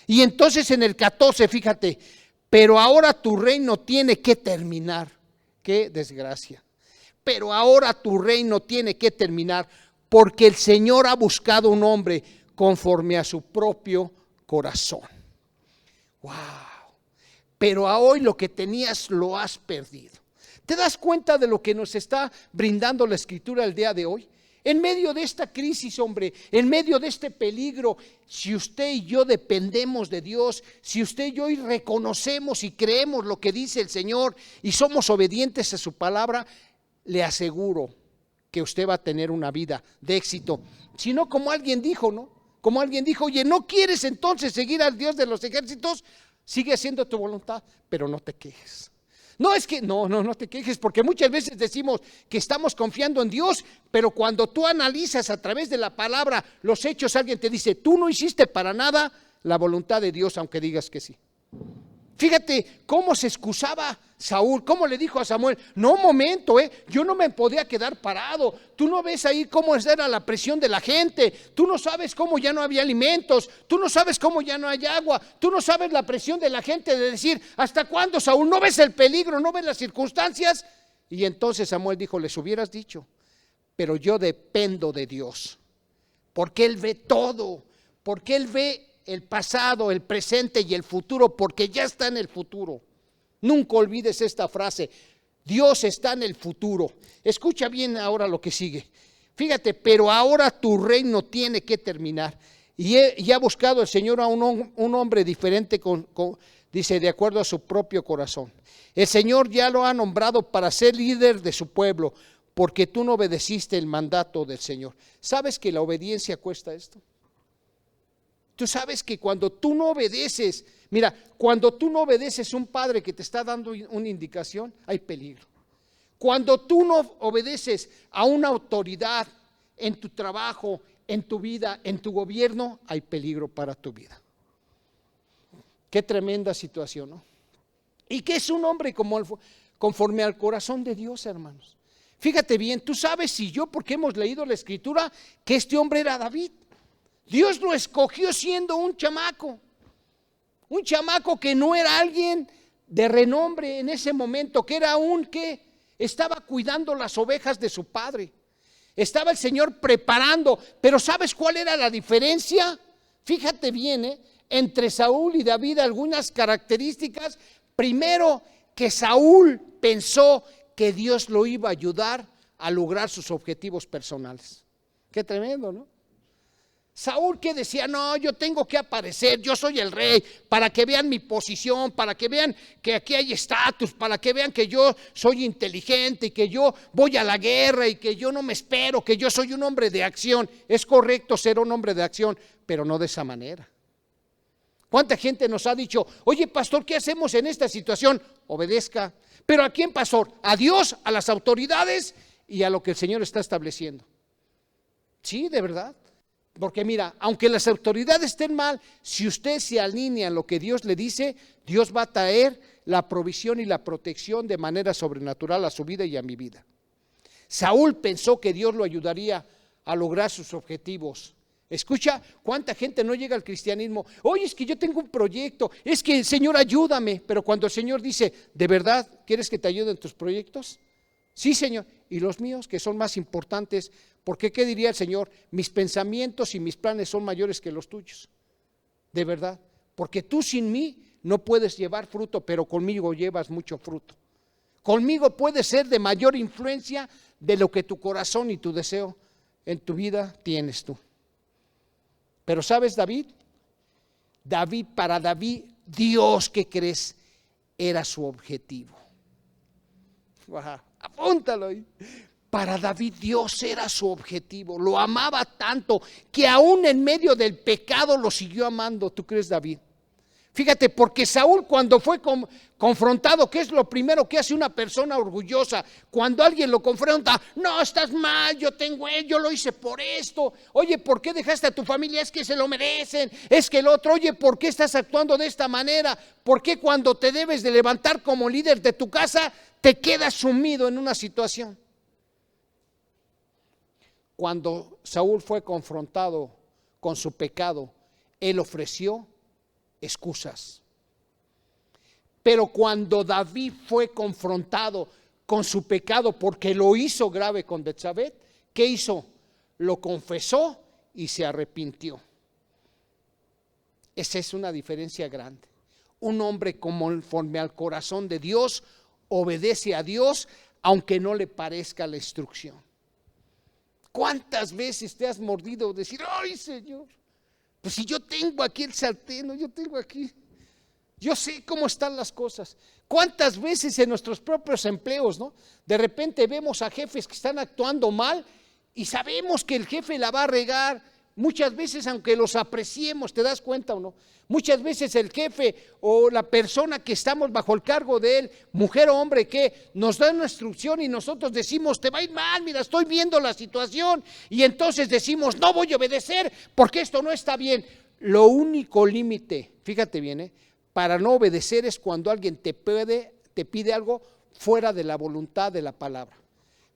Y entonces en el 14, fíjate, pero ahora tu reino tiene que terminar. Qué desgracia. Pero ahora tu reino tiene que terminar porque el Señor ha buscado un hombre conforme a su propio corazón. Wow. Pero a hoy lo que tenías lo has perdido. ¿Te das cuenta de lo que nos está brindando la Escritura el día de hoy? En medio de esta crisis, hombre, en medio de este peligro, si usted y yo dependemos de Dios, si usted y yo reconocemos y creemos lo que dice el Señor y somos obedientes a su palabra, le aseguro que usted va a tener una vida de éxito. Si no, como alguien dijo, ¿no? Como alguien dijo, oye, ¿no quieres entonces seguir al Dios de los ejércitos? Sigue haciendo tu voluntad, pero no te quejes. No es que, no te quejes, porque muchas veces decimos que estamos confiando en Dios, pero cuando tú analizas a través de la palabra los hechos, alguien te dice, tú no hiciste para nada la voluntad de Dios, aunque digas que sí. Fíjate cómo se excusaba Saúl, cómo le dijo a Samuel, no, momento, yo no me podía quedar parado, tú no ves ahí cómo era la presión de la gente, tú no sabes cómo ya no había alimentos, tú no sabes cómo ya no hay agua, tú no sabes la presión de la gente de decir, ¿hasta cuándo, Saúl? ¿No ves el peligro? ¿No ves las circunstancias? Y entonces Samuel dijo, les hubieras dicho, pero yo dependo de Dios, porque Él ve todo, porque Él ve el pasado, el presente y el futuro, porque ya está en el futuro. Nunca olvides esta frase, Dios está en el futuro. Escucha bien ahora lo que sigue. Fíjate, pero ahora tu reino tiene que terminar. Y ha buscado el Señor a un hombre diferente, dice, de acuerdo a su propio corazón. El Señor ya lo ha nombrado para ser líder de su pueblo, porque tú no obedeciste el mandato del Señor. ¿Sabes que la obediencia cuesta esto? Tú sabes que cuando tú no obedeces, mira, cuando tú no obedeces a un padre que te está dando una indicación, hay peligro. Cuando tú no obedeces a una autoridad en tu trabajo, en tu vida, en tu gobierno, hay peligro para tu vida. Qué tremenda situación, ¿no? ¿Y qué es un hombre conforme al corazón de Dios, hermanos? Fíjate bien, tú sabes y yo, porque hemos leído la Escritura, que este hombre era David. Dios lo escogió siendo un chamaco que no era alguien de renombre en ese momento, que era que estaba cuidando las ovejas de su padre. Estaba el Señor preparando, pero ¿sabes cuál era la diferencia? Fíjate bien, entre Saúl y David algunas características. Primero, que Saúl pensó que Dios lo iba a ayudar a lograr sus objetivos personales. Qué tremendo, ¿no? Saúl que decía, no, yo tengo que aparecer, yo soy el rey, para que vean mi posición, para que vean que aquí hay estatus, para que vean que yo soy inteligente y que yo voy a la guerra y que yo no me espero, que yo soy un hombre de acción. Es correcto ser un hombre de acción, pero no de esa manera. ¿Cuánta gente nos ha dicho, oye pastor, ¿qué hacemos en esta situación? Obedezca. ¿Pero a quién, pastor? A Dios, a las autoridades y a lo que el Señor está estableciendo. Sí, de verdad. Porque mira, aunque las autoridades estén mal, si usted se alinea a lo que Dios le dice, Dios va a traer la provisión y la protección de manera sobrenatural a su vida y a mi vida. Saúl pensó que Dios lo ayudaría a lograr sus objetivos. Escucha, cuánta gente no llega al cristianismo. Oye, es que yo tengo un proyecto, es que Señor ayúdame, pero cuando el Señor dice, ¿de verdad quieres que te ayude en tus proyectos? Sí, Señor, y los míos que son más importantes, porque ¿qué diría el Señor? Mis pensamientos y mis planes son mayores que los tuyos, de verdad, porque tú sin mí no puedes llevar fruto, pero conmigo llevas mucho fruto. Conmigo puedes ser de mayor influencia de lo que tu corazón y tu deseo en tu vida tienes tú. Pero ¿sabes, David? Para David, Dios, ¿qué crees? Era su objetivo. Wow, apúntalo ahí. Para David, Dios era su objetivo. Lo amaba tanto que aún en medio del pecado lo siguió amando. ¿Tú crees, David? Fíjate, porque Saúl cuando fue confrontado, ¿qué es lo primero que hace una persona orgullosa? Cuando alguien lo confronta, no, estás mal, yo lo hice por esto. Oye, ¿por qué dejaste a tu familia? Es que se lo merecen, es que el otro, oye, ¿por qué estás actuando de esta manera? ¿Por qué cuando te debes de levantar como líder de tu casa, te quedas sumido en una situación? Cuando Saúl fue confrontado con su pecado, él ofreció excusas. Pero cuando David fue confrontado con su pecado porque lo hizo grave con Betsabé, ¿qué hizo? Lo confesó y se arrepintió. Esa es una diferencia grande. Un hombre conforme al corazón de Dios obedece a Dios aunque no le parezca la instrucción. ¿Cuántas veces te has mordido decir, ay, Señor, pues si yo tengo aquí el sartén, yo tengo aquí, yo sé cómo están las cosas? ¿Cuántas veces en nuestros propios empleos, de repente vemos a jefes que están actuando mal y sabemos que el jefe la va a regar? Muchas veces, aunque los apreciemos, ¿te das cuenta o no? Muchas veces el jefe o la persona que estamos bajo el cargo de él, mujer o hombre, que nos da una instrucción y nosotros decimos, te va a ir mal, mira, estoy viendo la situación, y entonces decimos, no voy a obedecer porque esto no está bien. Lo único límite, fíjate bien, para no obedecer es cuando alguien te pide algo fuera de la voluntad de la palabra.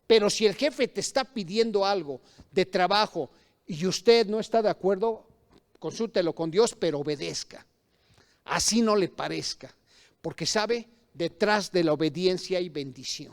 Pero si el jefe te está pidiendo algo de trabajo y usted no está de acuerdo, consúltelo con Dios, pero obedezca. Así no le parezca, porque sabe, detrás de la obediencia hay bendición.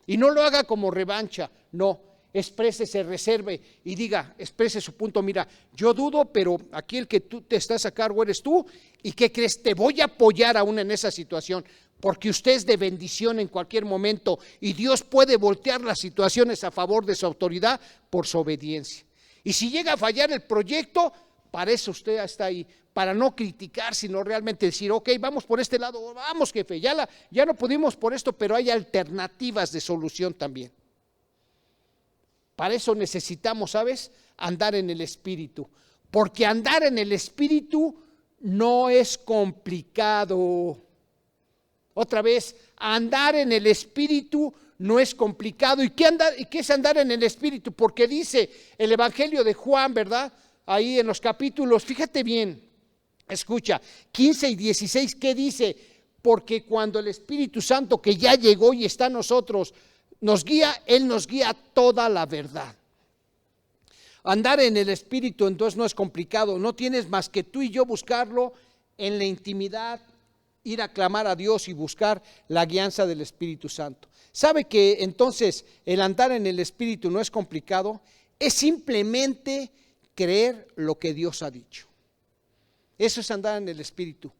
Y no lo haga como revancha, no, exprese, reserve y diga, exprese su punto, mira, yo dudo, pero aquí el que tú te estás a cargo eres tú, y ¿qué crees? Te voy a apoyar aún en esa situación, porque usted es de bendición en cualquier momento, y Dios puede voltear las situaciones a favor de su autoridad por su obediencia. Y si llega a fallar el proyecto, para eso usted está ahí, para no criticar, sino realmente decir, ok, vamos por este lado, vamos jefe, ya no pudimos por esto, pero hay alternativas de solución también. Para eso necesitamos, ¿sabes? Andar en el Espíritu, porque andar en el Espíritu no es complicado. Otra vez, andar en el Espíritu no es complicado. ¿Y qué es andar en el Espíritu? Porque dice el Evangelio de Juan, ¿verdad? Ahí en los capítulos, fíjate bien, escucha, 15 y 16, ¿qué dice? Porque cuando el Espíritu Santo, que ya llegó y está en nosotros, nos guía, Él nos guía a toda la verdad. Andar en el Espíritu entonces no es complicado, no tienes más que tú y yo buscarlo en la intimidad, ir a clamar a Dios y buscar la guianza del Espíritu Santo. ¿Sabe que entonces el andar en el Espíritu no es complicado? Es simplemente creer lo que Dios ha dicho. Eso es andar en el Espíritu.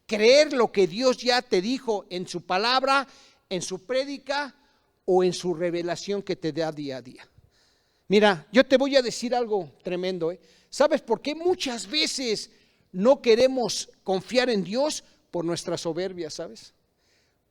Creer lo que Dios ya te dijo en su palabra, en su prédica o en su revelación que te da día a día. Mira, yo te voy a decir algo tremendo. ¿Sabes por qué muchas veces no queremos confiar en Dios? Por nuestra soberbia, ¿sabes?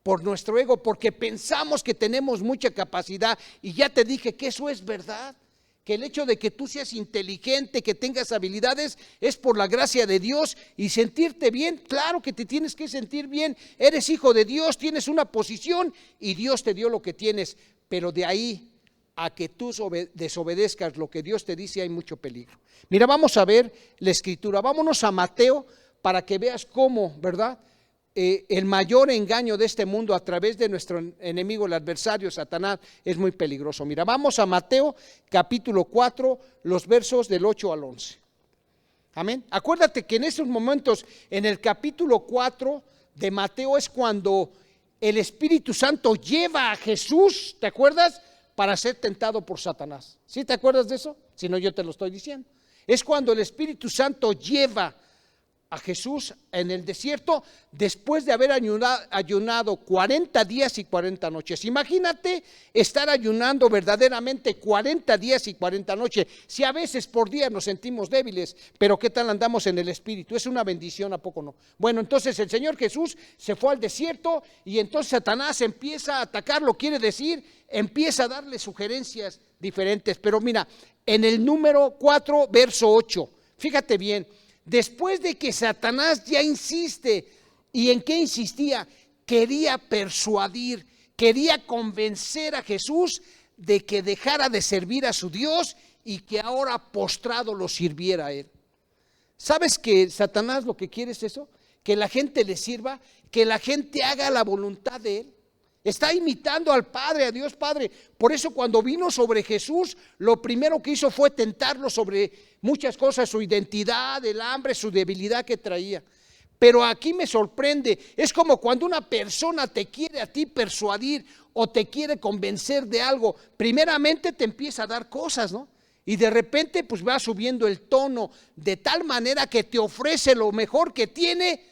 Por nuestro ego, porque pensamos que tenemos mucha capacidad, y ya te dije que eso es verdad, que el hecho de que tú seas inteligente, que tengas habilidades, es por la gracia de Dios. Y sentirte bien, claro que te tienes que sentir bien, eres hijo de Dios, tienes una posición y Dios te dio lo que tienes, pero de ahí a que tú desobedezcas lo que Dios te dice hay mucho peligro. Mira, vamos a ver la Escritura, vámonos a Mateo para que veas cómo, ¿verdad? El mayor engaño de este mundo a través de nuestro enemigo, el adversario Satanás, es muy peligroso. Mira, vamos a Mateo capítulo 4, los versos del 8 al 11. Amén. Acuérdate que en esos momentos, en el capítulo 4 de Mateo, es cuando el Espíritu Santo lleva a Jesús, ¿te acuerdas? Para ser tentado por Satanás. ¿Sí te acuerdas de eso? Si no, yo te lo estoy diciendo. Es cuando el Espíritu Santo lleva a Jesús en el desierto después de haber ayunado 40 días y 40 noches. Imagínate estar ayunando verdaderamente 40 días y 40 noches. Si a veces por día nos sentimos débiles, pero ¿qué tal andamos en el Espíritu? Es una bendición, ¿a poco no? Bueno, entonces el Señor Jesús se fue al desierto y entonces Satanás empieza a atacarlo, quiere decir, empieza a darle sugerencias diferentes. Pero mira, en el número 4, verso 8, fíjate bien. Después de que Satanás ya insiste, ¿y en qué insistía? Quería persuadir, quería convencer a Jesús de que dejara de servir a su Dios y que ahora postrado lo sirviera a él. ¿Sabes que Satanás lo que quiere es eso? Que la gente le sirva, que la gente haga la voluntad de él. Está imitando al Padre, a Dios Padre. Por eso cuando vino sobre Jesús, lo primero que hizo fue tentarlo sobre muchas cosas, su identidad, el hambre, su debilidad que traía. Pero aquí me sorprende, es como cuando una persona te quiere a ti persuadir o te quiere convencer de algo, primeramente te empieza a dar cosas, ¿no? Y de repente pues va subiendo el tono de tal manera que te ofrece lo mejor que tiene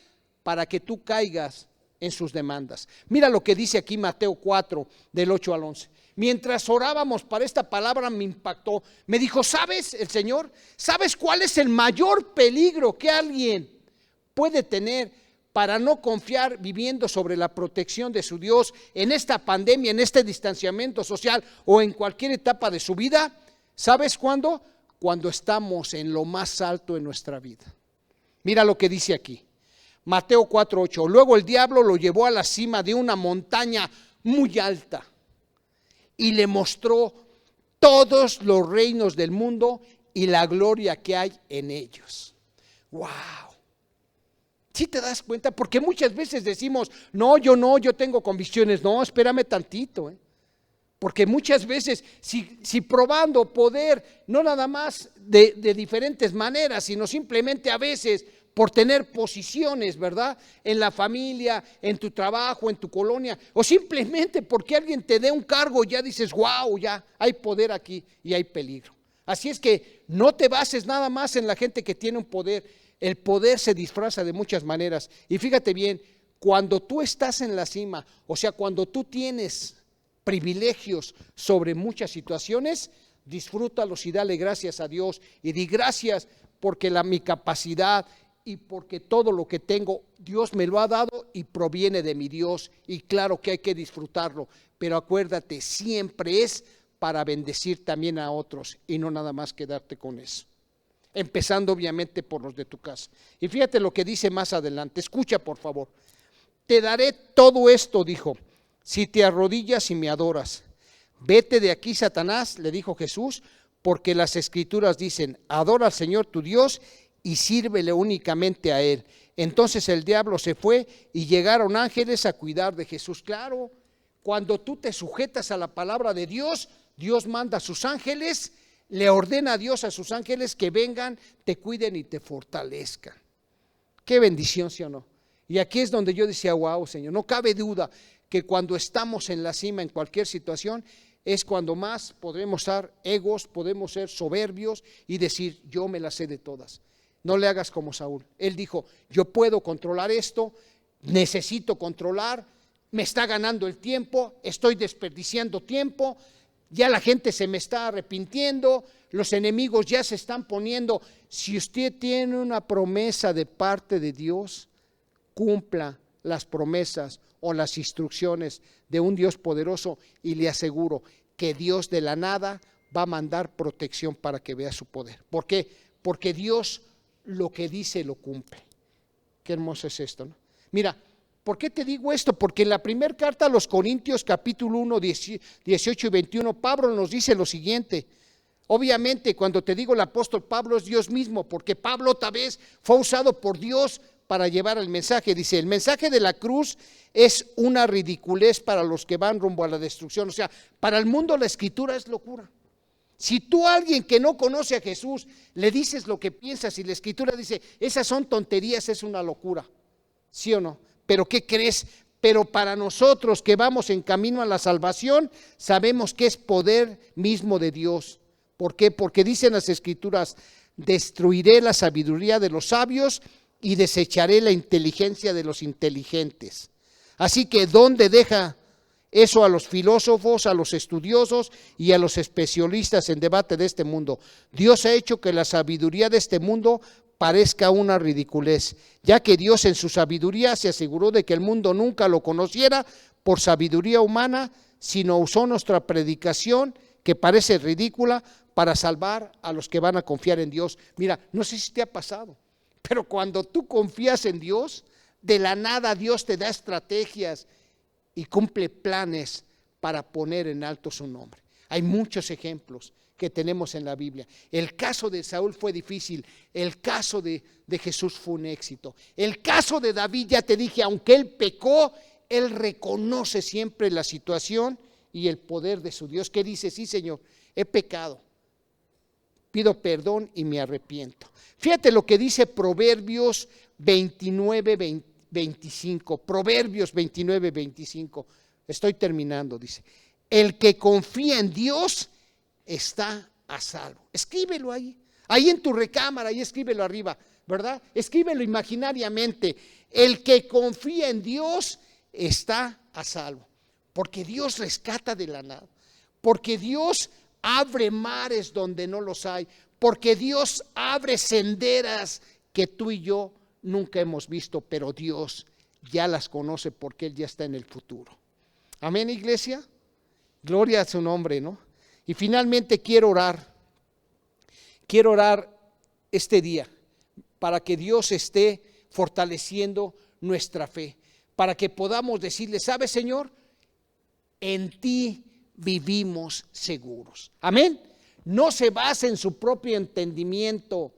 para que tú caigas en sus demandas. Mira lo que dice aquí Mateo 4, del 8 al 11. Mientras orábamos para esta palabra me impactó. Me dijo, ¿sabes el Señor? ¿Sabes cuál es el mayor peligro que alguien puede tener para no confiar viviendo sobre la protección de su Dios en esta pandemia, en este distanciamiento social o en cualquier etapa de su vida? ¿Sabes cuándo? Cuando estamos en lo más alto en nuestra vida. Mira lo que dice aquí. Mateo 4:8. Luego el diablo lo llevó a la cima de una montaña muy alta y le mostró todos los reinos del mundo y la gloria que hay en ellos. ¡Wow! ¿Sí te das cuenta? Porque muchas veces decimos, no, yo tengo convicciones. No, espérame tantito, Porque muchas veces, si probando poder, no nada más de diferentes maneras, sino simplemente a veces por tener posiciones, ¿verdad? En la familia, en tu trabajo, en tu colonia, o simplemente porque alguien te dé un cargo, ya dices, wow, ya hay poder aquí y hay peligro. Así es que no te bases nada más en la gente que tiene un poder. El poder se disfraza de muchas maneras. Y fíjate bien, cuando tú estás en la cima, o sea, cuando tú tienes privilegios sobre muchas situaciones, disfrútalos y dale gracias a Dios y di gracias porque mi capacidad y porque todo lo que tengo Dios me lo ha dado y proviene de mi Dios, y claro que hay que disfrutarlo, pero acuérdate, siempre es para bendecir también a otros y no nada más quedarte con eso, empezando obviamente por los de tu casa. Y fíjate lo que dice más adelante, escucha por favor. Te daré todo esto, dijo, si te arrodillas y me adoras. Vete de aquí, Satanás, le dijo Jesús, porque las Escrituras dicen, adora al Señor tu Dios y sírvele únicamente a Él. Entonces el diablo se fue y llegaron ángeles a cuidar de Jesús. Claro, cuando tú te sujetas a la palabra de Dios, Dios manda a sus ángeles, le ordena a Dios a sus ángeles que vengan, te cuiden y te fortalezcan. Qué bendición, ¿sí o no? Y aquí es donde yo decía, wow, Señor, no cabe duda que cuando estamos en la cima en cualquier situación, es cuando más podremos ser egos, podemos ser soberbios y decir, yo me las sé de todas. No le hagas como Saúl. Él dijo, yo puedo controlar esto, necesito controlar, me está ganando el tiempo, estoy desperdiciando tiempo, ya la gente se me está arrepintiendo, los enemigos ya se están poniendo. Si usted tiene una promesa de parte de Dios, cumpla las promesas o las instrucciones de un Dios poderoso y le aseguro que Dios de la nada va a mandar protección para que vea su poder. ¿Por qué? Porque Dios lo que dice lo cumple. Qué hermoso es esto, ¿no? Mira, ¿por qué te digo esto? Porque en la primera carta a los Corintios, capítulo 1, 18 y 21, Pablo nos dice lo siguiente. Obviamente, cuando te digo el apóstol Pablo es Dios mismo, porque Pablo otra vez fue usado por Dios para llevar el mensaje. Dice, el mensaje de la cruz es una ridiculez para los que van rumbo a la destrucción. O sea, para el mundo la escritura es locura. Si tú a alguien que no conoce a Jesús le dices lo que piensas y la escritura dice, esas son tonterías, es una locura, ¿sí o no? Pero ¿qué crees? Pero para nosotros que vamos en camino a la salvación, sabemos que es poder mismo de Dios. ¿Por qué? Porque dicen las escrituras, destruiré la sabiduría de los sabios y desecharé la inteligencia de los inteligentes. Así que ¿dónde deja eso a los filósofos, a los estudiosos y a los especialistas en debate de este mundo? Dios ha hecho que la sabiduría de este mundo parezca una ridiculez, ya que Dios en su sabiduría se aseguró de que el mundo nunca lo conociera por sabiduría humana, sino usó nuestra predicación, que parece ridícula, para salvar a los que van a confiar en Dios. Mira, no sé si te ha pasado, pero cuando tú confías en Dios, de la nada Dios te da estrategias y cumple planes para poner en alto su nombre. Hay muchos ejemplos que tenemos en la Biblia. El caso de Saúl fue difícil, el caso de Jesús fue un éxito. El caso de David, ya te dije, aunque él pecó, él reconoce siempre la situación y el poder de su Dios, que dice: sí, Señor, he pecado, pido perdón y me arrepiento. Fíjate lo que dice Proverbios 29:25. Proverbios 29:25. Estoy terminando, dice: el que confía en Dios está a salvo. Escríbelo ahí en tu recámara, ahí escríbelo arriba, ¿verdad? Escríbelo imaginariamente. El que confía en Dios está a salvo, porque Dios rescata de la nada, porque Dios abre mares donde no los hay, porque Dios abre senderas que tú y yo nunca hemos visto, pero Dios ya las conoce porque Él ya está en el futuro. Amén, iglesia. Gloria a su nombre, ¿no? Y finalmente quiero orar este día para que Dios esté fortaleciendo nuestra fe, para que podamos decirle: ¿sabes, Señor? En ti vivimos seguros. Amén. No se base en su propio entendimiento,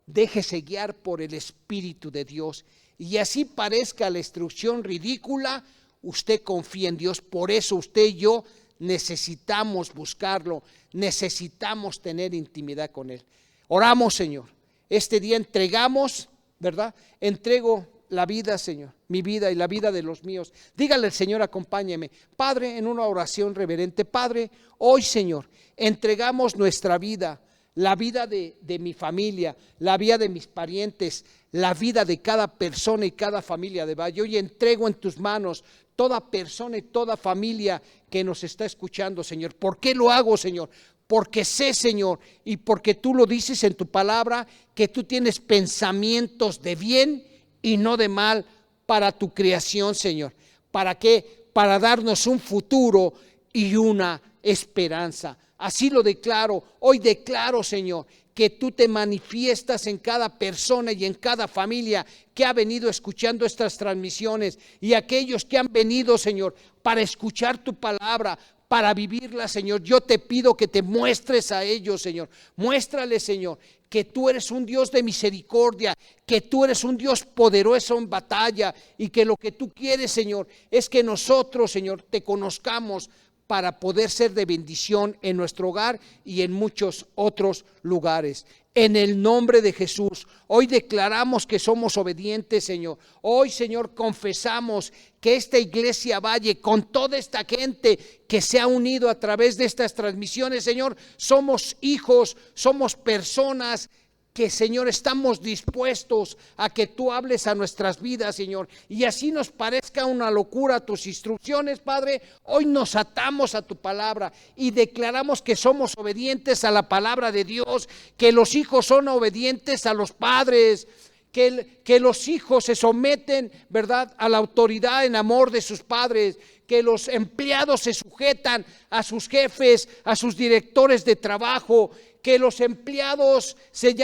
déjese guiar por el Espíritu de Dios, y así parezca la instrucción ridícula, usted confía en Dios. Por eso usted y yo necesitamos buscarlo, necesitamos tener intimidad con Él. Oramos, Señor. Este día entregamos, ¿verdad? Entrego la vida, Señor, mi vida y la vida de los míos. Dígale al Señor: acompáñeme, Padre, en una oración reverente. Padre, hoy, Señor, entregamos nuestra vida, la vida de mi familia, la vida de mis parientes, la vida de cada persona y cada familia de Valle. Hoy entrego en tus manos toda persona y toda familia que nos está escuchando, Señor. ¿Por qué lo hago, Señor? Porque sé, Señor, y porque tú lo dices en tu palabra, que tú tienes pensamientos de bien y no de mal para tu creación, Señor. ¿Para qué? Para darnos un futuro y una esperanza. Así lo declaro. Hoy declaro, Señor, que tú te manifiestas en cada persona y en cada familia que ha venido escuchando estas transmisiones, y aquellos que han venido, Señor, para escuchar tu palabra, para vivirla, Señor. Yo te pido que te muestres a ellos, Señor. Muéstrales, Señor, que tú eres un Dios de misericordia, que tú eres un Dios poderoso en batalla, y que lo que tú quieres, Señor, es que nosotros, Señor, te conozcamos para poder ser de bendición en nuestro hogar y en muchos otros lugares. En el nombre de Jesús, hoy declaramos que somos obedientes, Señor. Hoy, Señor, confesamos que esta Iglesia Valle, con toda esta gente que se ha unido a través de estas transmisiones, Señor, somos hijos, somos personas que, Señor, estamos dispuestos a que tú hables a nuestras vidas, Señor, y así nos parezca una locura tus instrucciones, Padre. Hoy nos atamos a tu palabra y declaramos que somos obedientes a la palabra de Dios, que los hijos son obedientes a los padres, que los hijos se someten, ¿verdad?, a la autoridad en amor de sus padres, que los empleados se sujetan a sus jefes, a sus directores de trabajo, que los empleados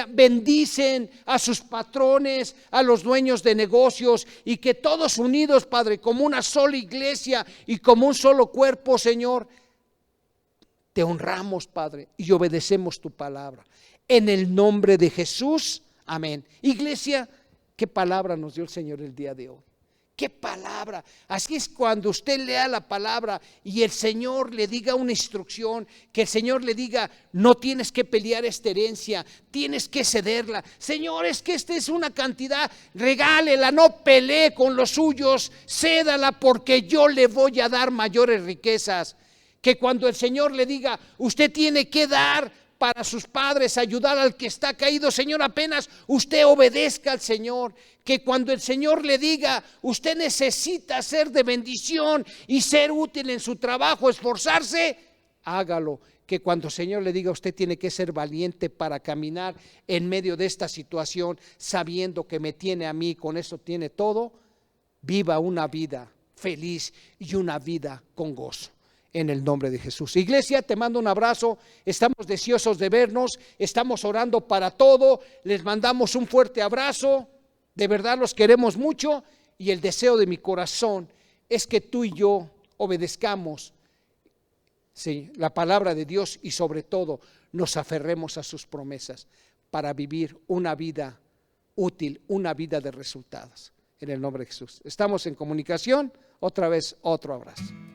bendicen a sus patrones, a los dueños de negocios, y que todos unidos, Padre, como una sola iglesia y como un solo cuerpo, Señor, te honramos, Padre, y obedecemos tu palabra. En el nombre de Jesús, amén. Iglesia, ¿qué palabra nos dio el Señor el día de hoy? ¡Qué palabra! Así es, cuando usted lea la palabra y el Señor le diga una instrucción, que el Señor le diga: no tienes que pelear esta herencia, tienes que cederla. Señor, es que esta es una cantidad, regálela, no pelee con los suyos, cédala, porque yo le voy a dar mayores riquezas. Que cuando el Señor le diga: usted tiene que dar para sus padres, ayudar al que está caído. Señor, apenas usted obedezca al Señor, que cuando el Señor le diga, usted necesita ser de bendición y ser útil en su trabajo, esforzarse, hágalo. Que cuando el Señor le diga, usted tiene que ser valiente para caminar en medio de esta situación, sabiendo que me tiene a mí, con eso tiene todo, viva una vida feliz y una vida con gozo. En el nombre de Jesús. Iglesia, te mando un abrazo. Estamos deseosos de vernos. Estamos orando para todo. Les mandamos un fuerte abrazo. De verdad los queremos mucho. Y el deseo de mi corazón es que tú y yo obedezcamos, sí, la palabra de Dios y sobre todo nos aferremos a sus promesas para vivir una vida útil, una vida de resultados. En el nombre de Jesús. Estamos en comunicación. Otra vez, otro abrazo.